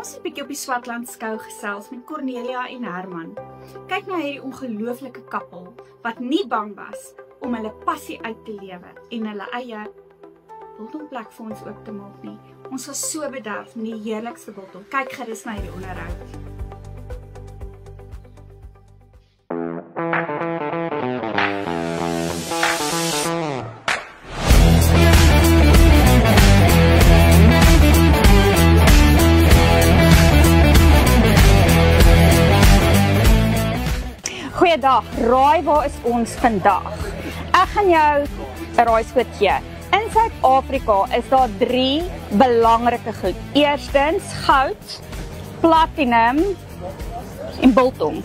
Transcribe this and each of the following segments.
Ons het 'n bietjie op die Swartland skou gesels met Cornelia en Herman. Kyk na hierdie ongelooflike kappel wat nie bang was om hulle passie uit te lewe en hulle eie biltongplek vir ons oop te maak nie. Ons was so bederf met die heerlikste biltong. Kyk gerus na hierdie onderhoud. Goeiedag, raai waar is ons vandag? Ek gaan jou 'n raaiskoot gee. In Suid-Afrika is daar 3 belangrike goed. Eerstens goud, platinum en biltong.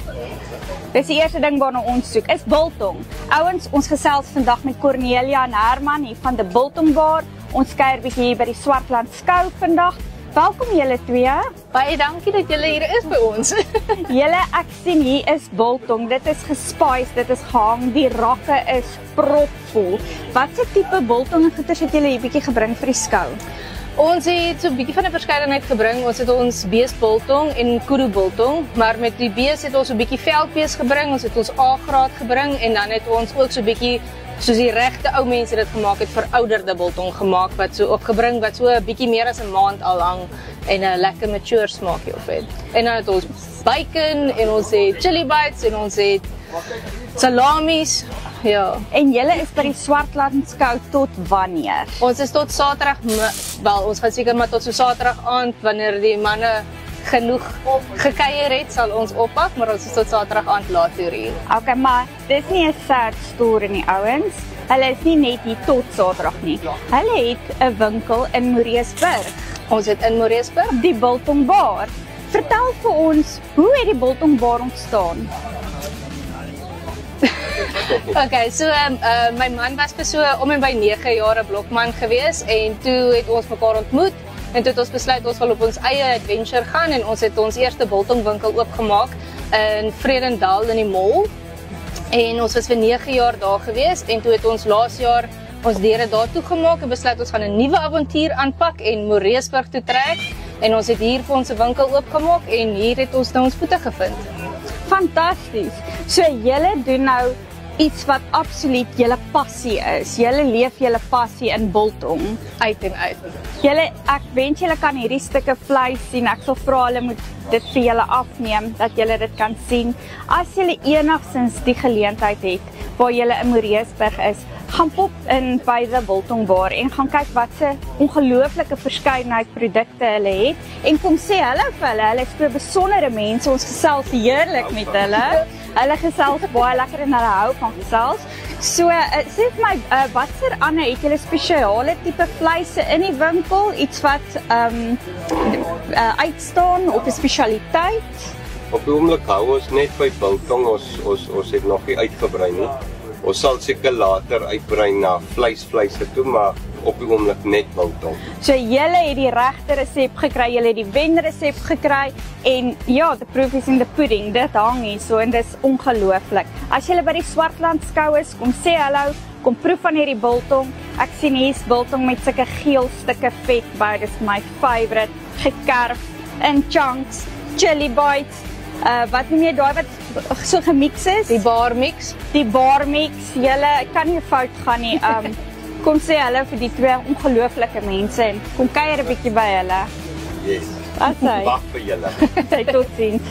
Dis die eerste ding waarna ons soek, is biltong. Ouens, ons gesels vandag met Cornelia en Herman hier van die Biltongbar. Ons kuier bietjie hier by die Swartland skou vandag. Welkom julle twee. Baie dankie dat julle hier is by ons. Julle, ek sien hier is biltong. Dit is gespice, dit is gehang, die rakke is propvol. Wat se tipe biltong en goeders het julle hier bietjie gebring vir die skou? Ons het so 'n bietjie van 'n verskeidenheid gebring. Ons het ons beesbiltong en kudu biltong, maar met die bees het ons so 'n bietjie veldbees gebring, ons het ons A-graad gebring en dan het ons ook so 'n bietjie soos die regte ou mense dit gemaak het, verouderde biltong gemaak wat so opgebring wat so 'n bietjie meer as 'n maand al hang en 'n lekker mature smaakie op het. En dan het ons bacon en ons het chili bites en ons het salamies. Ja. En julle is by die Swartland skou tot wanneer? Ons is tot Saterdag, wel ons gaan seker maar tot so Saterdag aand wanneer die manne genoeg gekuier het, sal ons oppak, maar ons is tot Saterdag aand laat toe hier. Okay, maar dis nie 'n sad storie nie, ouens. Hulle is nie net hier tot Saterdag nie. Hulle het 'n winkel in Moreesburg. Ons het in Moreesburg Die Biltongbar. Vertel vir ons, hoe het die Biltongbar ontstaan? Okay, so my man was vir so om en by 9 jaar 'n blokman gewees en toe het ons mekaar ontmoet en toe het ons besluit ons wil op ons eie adventure gaan en ons het ons eerste biltongwinkel oopgemaak in Vredendal in die mall. En ons was vir 9 jaar daar gewees en toe het ons laas jaar ons deure daar toe gemaak en besluit ons gaan 'n nuwe avontuur aanpak en Moreesburg toe trek en ons het hier vir ons 'n winkel oopgemaak en hier het ons nou ons voete gevind. Fantasties. So julle doen nou iets wat absoluut julle passie is. Julle leef julle passie in biltong Uit en uit. Julle, ek wens julle kan hierdie stukke vleis sien. Ek sal vra hulle moet dit vir julle afneem dat julle dit kan sien. As julle enigstens die geleentheid het waar julle in Moreesburg is, gaan pop in by die Biltongbar en gaan kyk wat se ongelooflike verskeidenheid produkte hulle het en kom sê hallo vir hulle. Hulle is so besondere mense. Ons gesels heerlik met hulle. Hulle gesels baie lekker en hulle hou van gesels. So, sê vir my, watser ander het julle spesiale tipe vleise in die winkel? Iets wat uitstaan op 'n spesialiteit? Op die oomblik hou ons net by biltong, ons het nog nie uitgebrei nie. Ons sal seker later uitbrei na vleise toe, maar op die oomblik net biltong. So julle het die regte resep gekry, julle het die wenresep gekry en ja, the proof is in the pudding. Dit hang hier so en dis ongelooflik. As julle by die Swartland skou is, kom sê hallo, kom proef van hierdie biltong. Ek sien hier's biltong met sulke geel stukke vet by, dis my favorite, gekerf in chunks, chili bites. Wat noem jy daai wat so gemix is? Die bar mix. Die bar mix, julle kan nie fout gaan nie. Kom sê hallo vir die twee ongelooflike mense en kom kuier 'n bietjie by hulle. Yes. Asai. Wag vir julle. Totsiens.